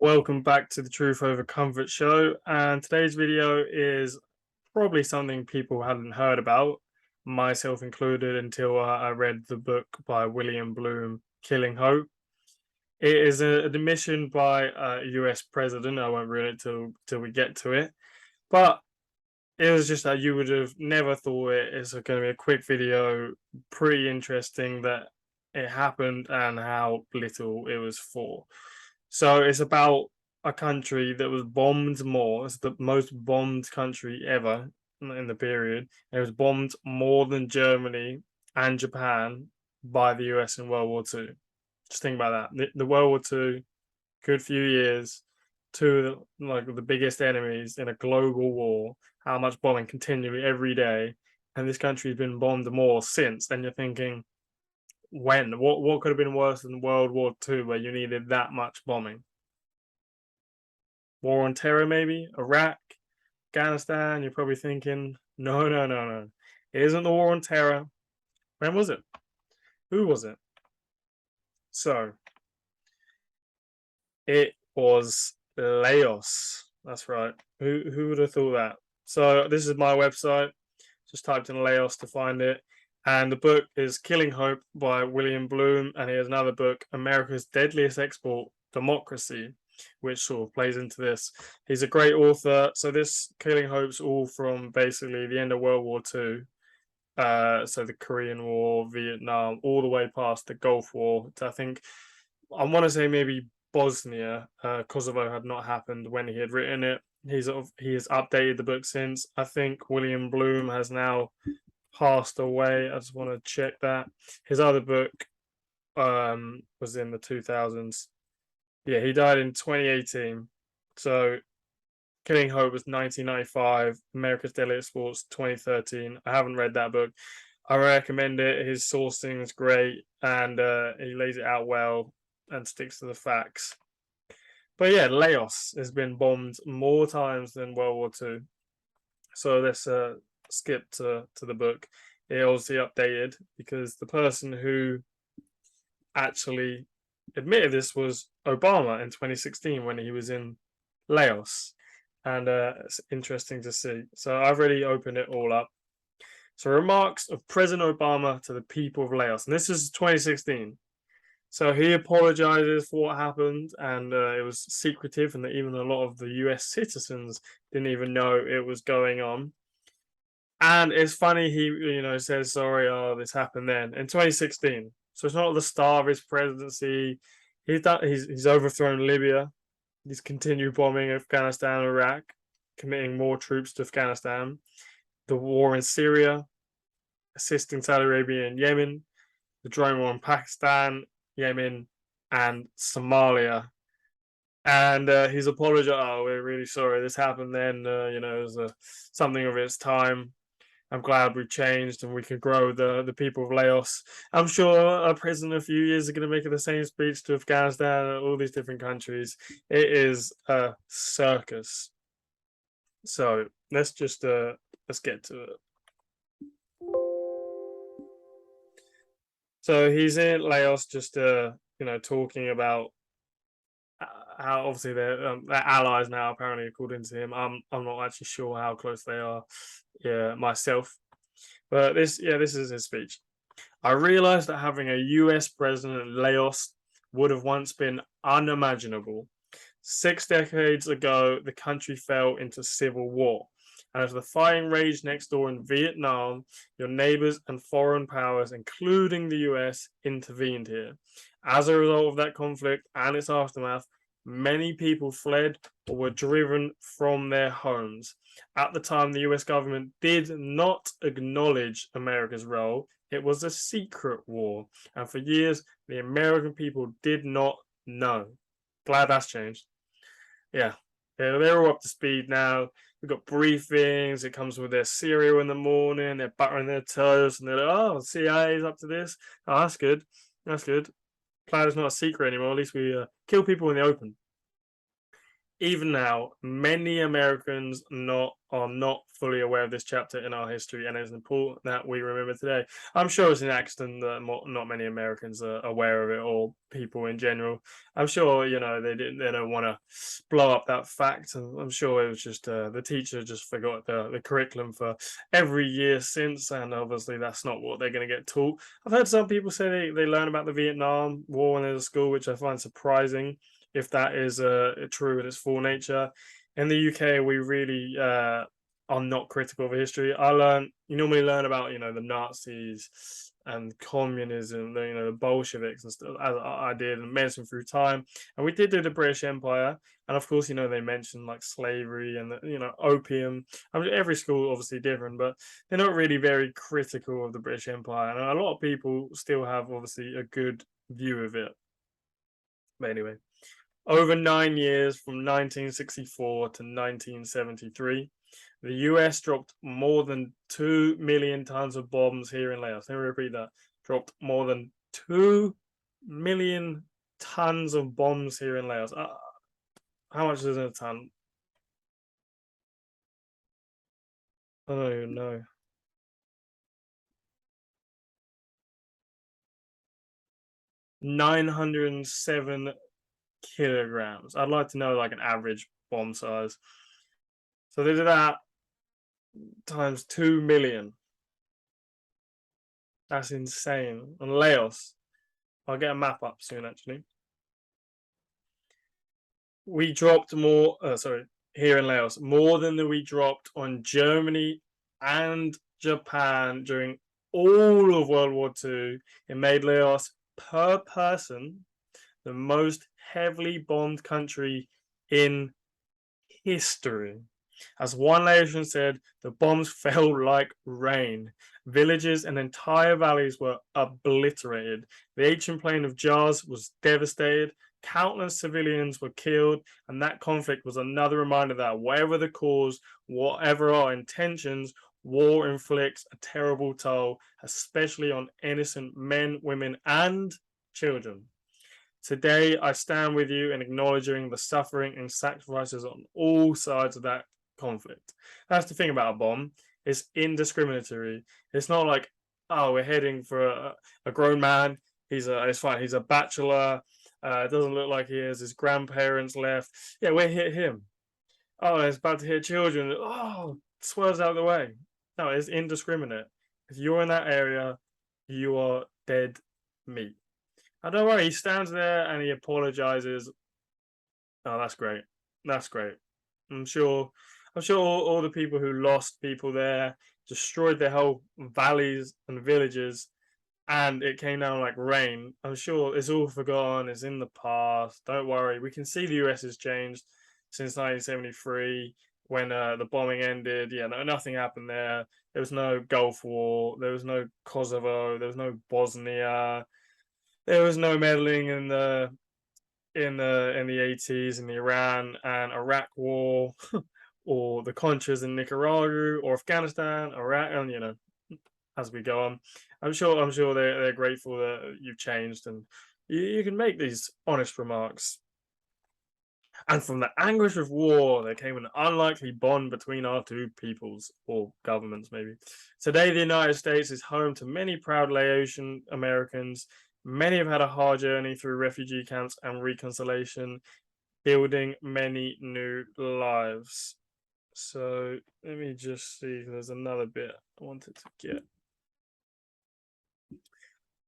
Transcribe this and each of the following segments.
Welcome back to the Truth Over Comfort show. And today's video is probably something people hadn't heard about, myself included, until I read the book by William Bloom, Killing Hope. It is an admission by a US president. I won't ruin it till we get to it. But it was just that you would have never thought it. It's going to be a quick video, pretty interesting that it happened and how little it was for. So it's about a country that was bombed more. It's the most bombed country ever in the period. It was bombed more than Germany and Japan by the US in World War II. Just think about that. The World War II, good few years, two of the biggest enemies in a global war. How much bombing continually every day, and this country's been bombed more since. And you're thinking, when? What could have been worse than World War II, where you needed that much bombing? War on Terror, maybe? Iraq? Afghanistan? You're probably thinking, no, no, no, no. It isn't the War on Terror. When was it? Who was it? So, it was Laos. That's right. Who would have thought that? So, this is my website. Just typed in Laos to find it. And the book is Killing Hope by William Bloom. And he has another book, America's Deadliest Export, Democracy, which sort of plays into this. He's a great author. So this Killing Hope's all from basically the end of World War II. So the Korean War, Vietnam, all the way past the Gulf War. I think, I want to say maybe Bosnia. Kosovo had not happened when he had written it. He has updated the book since. I think William Bloom has now passed away. I just want to check that. His other book was in the 2000s. Yeah, he died in 2018. So Killing Hope was 1995. America's Deadliest Exports 2013. I haven't read that book. I recommend it. His sourcing is great, and he lays it out well and sticks to the facts. But yeah, Laos has been bombed more times than World War II. So let's skip to the book. It obviously updated because the person who actually admitted this was Obama in 2016 when he was in Laos. And it's interesting to see. So I've already opened it all up. So remarks of President Obama to the people of Laos. And this is 2016. So he apologizes for what happened, and it was secretive, and that even a lot of the US citizens didn't even know it was going on. And it's funny, he says sorry, oh, this happened then in 2016. So it's not the start of his presidency. He's overthrown Libya. He's continued bombing Afghanistan and Iraq, committing more troops to Afghanistan. The war in Syria, assisting Saudi Arabia and Yemen, the drone war in Pakistan, Yemen, and Somalia. And he's apologized. Oh, we're really sorry this happened then. It was something of its time. I'm glad we changed and we can grow the people of Laos. I'm sure a president a few years are going to make the same speech to Afghanistan and all these different countries. It is a circus. So let's get to it. So he's in Laos, just talking about how obviously they're allies now, apparently, according to him. I'm not actually sure how close they are, myself. But this is his speech. I realized that having a US president in Laos would have once been unimaginable. 6 decades ago, the country fell into civil war. And as the fighting raged next door in Vietnam, your neighbors and foreign powers, including the US, intervened here. As a result of that conflict and its aftermath, many people fled or were driven from their homes. At the time, the US government did not acknowledge America's role. It was a secret war. And for years, the American people did not know. Glad that's changed. Yeah, they're all up to speed now. We've got briefings. It comes with their cereal in the morning. They're buttering their toast. And they're like, oh, the CIA's up to this. Oh, that's good. That's good. Plan is not a secret anymore. At least we kill people in the open. even now, many Americans are not fully aware of this chapter in our history, and it's important that we remember today. I'm sure it's an accident that not many Americans are aware of it, or people in general. I'm sure they don't want to blow up that fact, and I'm sure it was just the teacher just forgot the curriculum for every year since, and obviously that's not what they're going to get taught. I've heard some people say they learn about the Vietnam War when they're at school, which I find surprising if that is true in its full nature. In the UK, we really are not critical of history. You normally learn about the Nazis and communism, the Bolsheviks and stuff, as I did, and medicine through time. And we did do the British Empire, and of course, they mentioned like slavery and opium. I mean, every school obviously different, but they're not really very critical of the British Empire, and a lot of people still have obviously a good view of it. But anyway, over 9 years from 1964 to 1973, the US dropped more than 2 million tons of bombs here in Laos. Let me repeat that. Dropped more than 2 million tons of bombs here in Laos. How much is in a ton? I don't even know. 907 kilograms. I'd like to know like an average bomb size. So they did that times 2 million. That's insane. And Laos, I'll get a map up soon actually. We dropped more, sorry, here in Laos, more than we dropped on Germany and Japan during all of World War II. It made Laos per person the most heavily bombed country in history. As one Laotian said, the bombs fell like rain. Villages and entire valleys were obliterated. The ancient plain of Jars was devastated. Countless civilians were killed, and that conflict was another reminder that whatever the cause, whatever our intentions, war inflicts a terrible toll, especially on innocent men, women, and children. Today, I stand with you in acknowledging the suffering and sacrifices on all sides of that conflict. That's the thing about a bomb. It's indiscriminatory. It's not like, oh, we're heading for a grown man. It's fine. He's a bachelor. It doesn't look like he has his grandparents left. Yeah, we hit him. Oh, it's about to hit children. Oh, swerves out of the way. No, it's indiscriminate. If you're in that area, you are dead meat. And don't worry, he stands there and he apologizes. Oh, that's great. That's great. I'm sure. I'm sure all the people who lost people there, destroyed their whole valleys and villages, and it came down like rain. I'm sure it's all forgotten. It's in the past. Don't worry. We can see the US has changed since 1973 when the bombing ended. Yeah, no, nothing happened there. There was no Gulf War. There was no Kosovo. There was no Bosnia. There was no meddling in the 80s in the Iran and Iraq war, or the Contras in Nicaragua or Afghanistan, Iraq, and as we go on, I'm sure they're grateful that you've changed, and you can make these honest remarks. And from the anguish of war, there came an unlikely bond between our two peoples, or governments, maybe. Today, the United States is home to many proud Laotian Americans. Many have had a hard journey through refugee camps and reconciliation, building many new lives. So let me just see if there's another bit I wanted to get.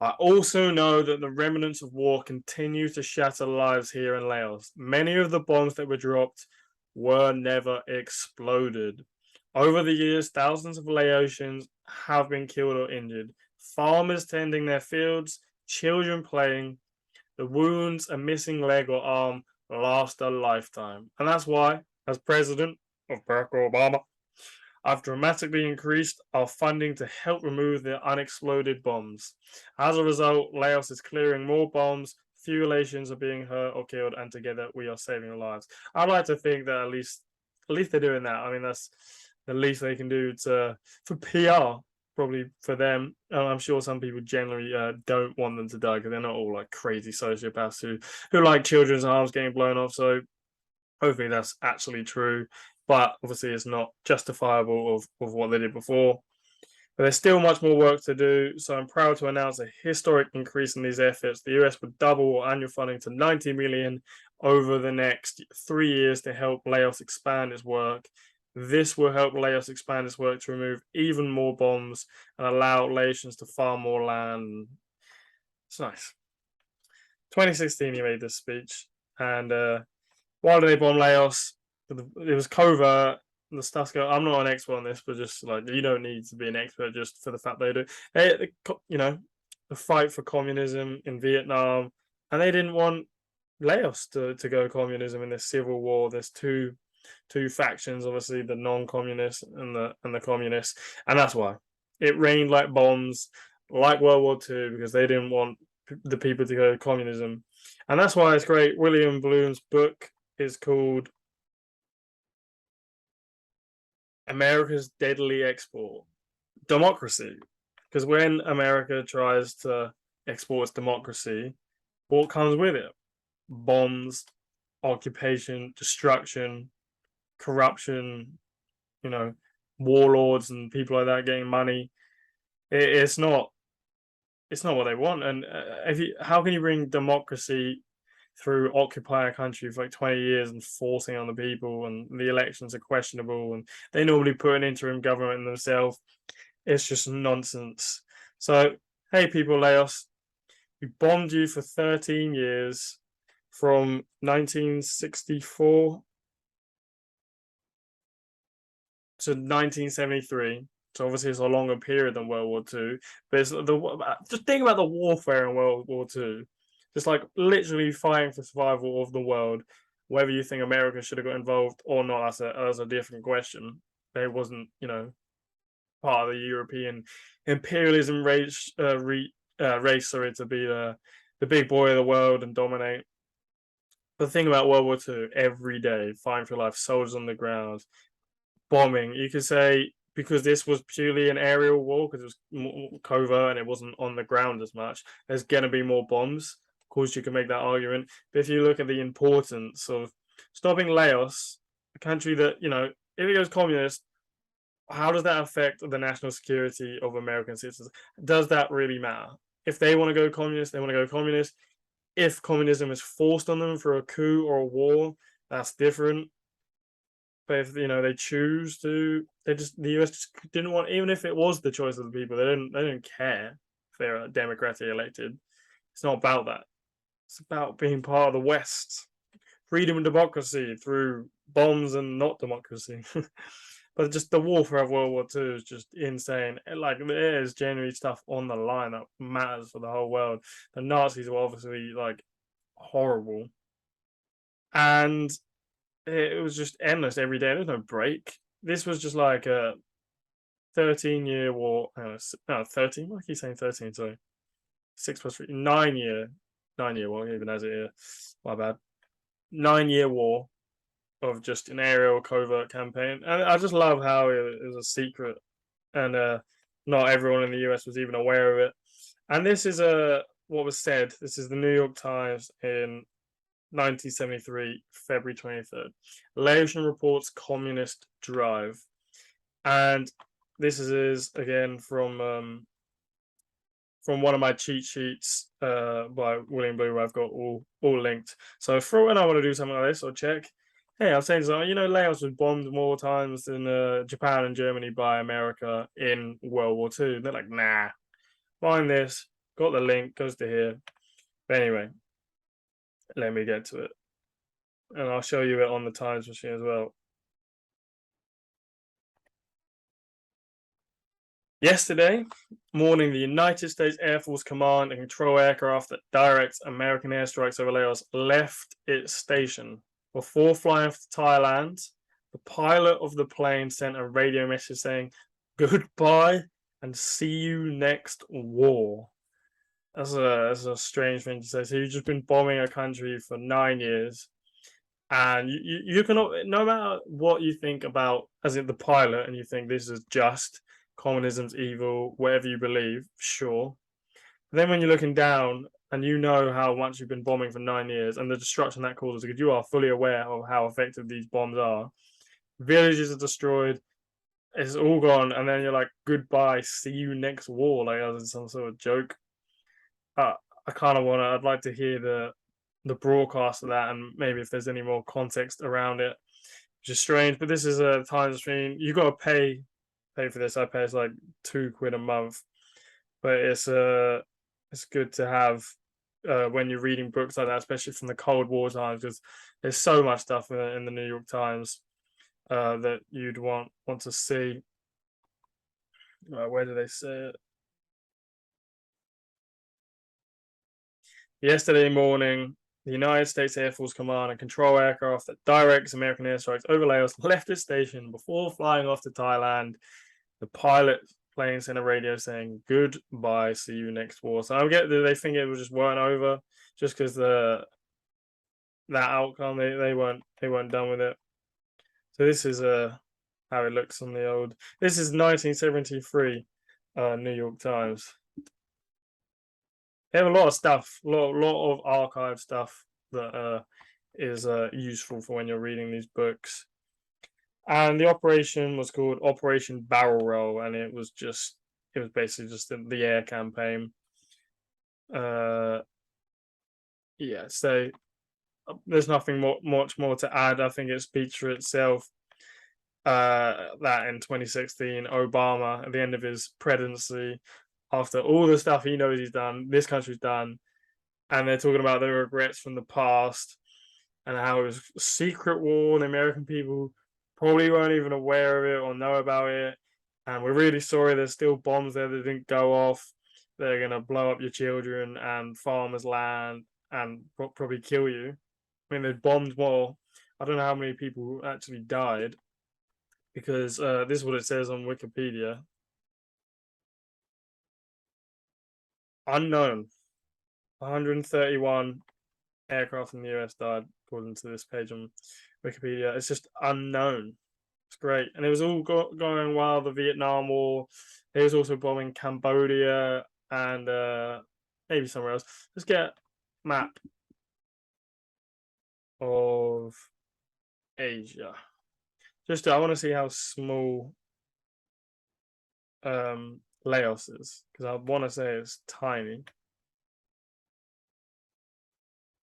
I also know that the remnants of war continue to shatter lives here in Laos. Many of the bombs that were dropped were never exploded. Over the years, thousands of Laotians have been killed or injured. Farmers tending their fields, children playing. The wounds, a missing leg or arm, last a lifetime. And that's why, as president of Barack Obama, I've dramatically increased our funding to help remove the unexploded bombs. As a result, Laos is clearing more bombs, fewer Laotians are being hurt or killed, and together we are saving lives. I'd like to think that at least they're doing that. I mean, that's the least they can do for PR, probably for them. I'm sure some people generally don't want them to die because they're not all like crazy sociopaths who like children's arms getting blown off. So Hopefully that's actually true, but obviously it's not justifiable of what they did before. But there's still much more work to do, so I'm proud to announce a historic increase in these efforts. The US would double annual funding to 90 million over the next 3 years to help Laos expand its work. This will help Laos expand its work to remove even more bombs and allow Laotians to farm more land. It's nice. 2016, he made this speech, and why do they bomb Laos? It was covert. The stuff's going. I'm not an expert on this, but just like you don't need to be an expert just for the fact they do. The fight for communism in Vietnam, and they didn't want Laos to go communism in this civil war. There's two factions, obviously the non-communists and the communists, and that's why it rained like bombs, like World War II, because they didn't want the people to go to communism, and that's why it's great. William Bloom's book is called America's Deadly Export, Democracy. Because when America tries to export its democracy, what comes with it? Bombs, occupation, destruction, corruption, warlords and people like that getting money. It's not what they want. And how can you bring democracy through occupy a country for like 20 years and forcing on the people, and the elections are questionable, and they normally put an interim government in themselves? It's just nonsense. So, hey, people, Laos, we bombed you for 13 years from 1964 to 1973. So obviously it's a longer period than World War II. But just think about the warfare in World War II. Just like literally fighting for survival of the world. Whether you think America should have got involved or not, that's a different question. They wasn't, part of the European imperialism race, sorry, to be the big boy of the world and dominate. But the thing about World War II, every day, fighting for life, soldiers on the ground, bombing. You could say because this was purely an aerial war, because it was more covert and it wasn't on the ground as much, there's going to be more bombs. Of course, you can make that argument. But if you look at the importance of stopping Laos, a country that, if it goes communist, how does that affect the national security of American citizens? Does that really matter? If they want to go communist, they want to go communist. If communism is forced on them for a coup or a war, that's different. But if they choose to, the US just didn't want, even if it was the choice of the people, they don't care if they're democratically elected. It's not about that. It's about being part of the West, freedom and democracy through bombs and not democracy. But just the warfare of World War II is just insane. Like, there is genuinely stuff on the line that matters for the whole world. The Nazis were obviously like horrible, and it was just endless every day. There's no break. This was just like a 13-year war. No, 13. Why keep saying 13? Sorry, 6 plus 3, 9-year war. Even as it here, my bad. 9-year war of just an aerial covert campaign, and I just love how it was a secret, and not everyone in the US was even aware of it. And this is what was said. This is the New York Times in 1973, February 23rd. Laotian reports communist drive, and this is again from one of my cheat sheets by William Blue, where I've got all linked. So for when I want to do something like this or check, hey, I'm saying something. Laos was bombed more times than Japan and Germany by America in World War II. They're like, nah, find this. Got the link, goes to here. But anyway, let me get to it. And I'll show you it on the Times machine as well. Yesterday morning, the United States Air Force Command and Control aircraft that directs American airstrikes over Laos left its station. Before flying to Thailand, the pilot of the plane sent a radio message saying, "Goodbye and see you next war." That's a strange thing to say. So you've just been bombing a country for 9 years, and you can, no matter what you think about, as in the pilot, and you think this is just, communism's evil, whatever you believe, sure. But then when you're looking down and you know how much you've been bombing for 9 years and the destruction that causes, because you are fully aware of how effective these bombs are. Villages are destroyed, it's all gone, and then you're like, goodbye, see you next war, like as in some sort of joke. I kind of want to. I'd like to hear the broadcast of that, and maybe if there's any more context around it, which is strange. But this is a time stream. You got to pay for this. I pay it's like £2 a month, but it's good to have when you're reading books like that, especially from the Cold War times, because there's so much stuff in the New York Times that you'd want to see. Where do they say it? Yesterday morning, the United States Air Force Command and Control aircraft that directs American airstrikes over Laos left its station before flying off to Thailand. The pilot plane sent a radio saying goodbye, see you next war. So I get that they think it was just weren't over just because that outcome they weren't done with it. So this is how it looks on the old. This is 1973 New York Times. They have a lot of stuff, lot of archive stuff that is useful for when you're reading these books. And the operation was called Operation Barrel Roll, and it was basically just the air campaign. Yeah, so there's nothing much more to add. I think it speaks for itself. That in 2016, Obama, at the end of his presidency, after all the stuff he knows he's done, this country's done, and they're talking about the regrets from the past and how it was a secret war, and the American people probably weren't even aware of it or know about it. And we're really sorry there's still bombs there that didn't go off. They're going to blow up your children and farmers' land and probably kill you. I mean, they bombed more. I don't know how many people actually died, because this is what it says on Wikipedia. Unknown. 131 aircraft in the US died, according to this page on Wikipedia. It's just unknown. It's great. And it was all going while the Vietnam War. They was also bombing Cambodia and maybe somewhere else. Let's get a map of Asia. I want to see how small Laos is, because I want to say it's tiny.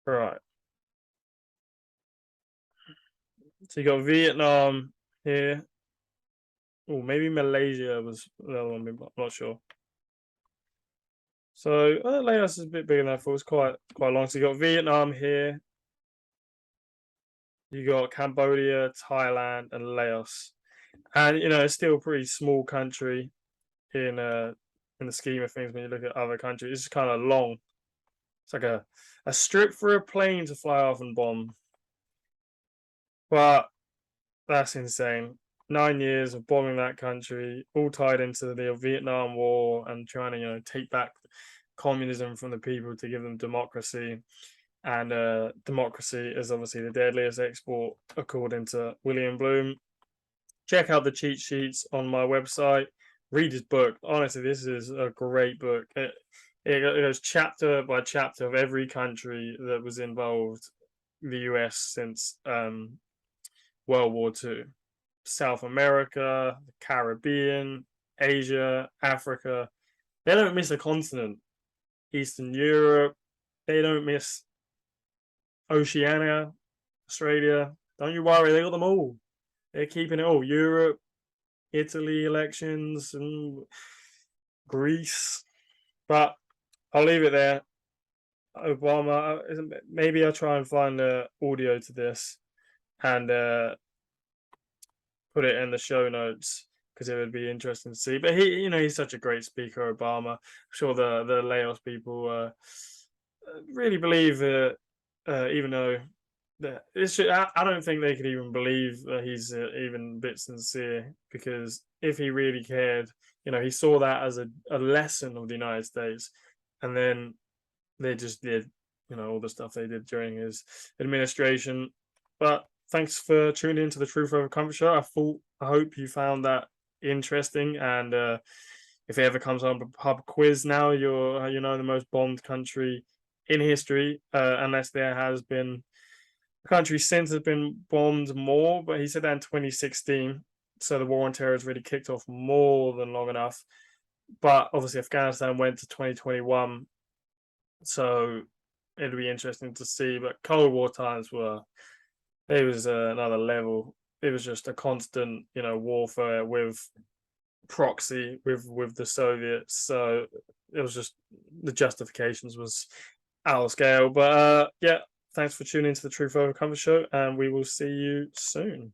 All right. So you got Vietnam here. Oh, maybe Malaysia was the other one. I'm not sure. So Laos is a bit bigger than I thought. It's quite long. So you got Vietnam here. You got Cambodia, Thailand, and Laos, and it's still a pretty small country in the scheme of things when you look at other countries. It's kind of long. It's like a strip for a plane to fly off and bomb. But that's insane. 9 years of bombing that country, all tied into the Vietnam War and trying to take back communism from the people to give them democracy. And democracy is obviously the deadliest export, according to William Bloom. Check out the cheat sheets on my website. Read his book. Honestly, this is a great book. It goes chapter by chapter of every country that was involved, the US, since World War II. South America, the Caribbean, Asia, Africa. They don't miss a continent. Eastern Europe. They don't miss Oceania, Australia. Don't you worry, they got them all. They're keeping it all. Europe, Italy elections, and Greece. But I'll leave it there. Obama, maybe I'll try and find the audio to this and put it in the show notes, because it would be interesting to see. But he's such a great speaker, Obama. I'm sure the Laos people really believe that, even though I don't think they could even believe that he's even a bit sincere, because if he really cared, he saw that as a lesson of the United States, and then they just did, all the stuff they did during his administration. But thanks for tuning into the Truth Over Comfort show. I hope you found that interesting, and if it ever comes on a pub quiz now, you're the most bombed country in history, unless there has been a country since has been bombed more. But he said that in 2016, so the war on terror has really kicked off more than long enough. But obviously, Afghanistan went to 2021, so it'll be interesting to see. But Cold War times were it was another level. It was just a constant, warfare with proxy with the Soviets. So it was just the justifications was out of scale. But yeah, thanks for tuning into the Truth Over Comfort show, and we will see you soon.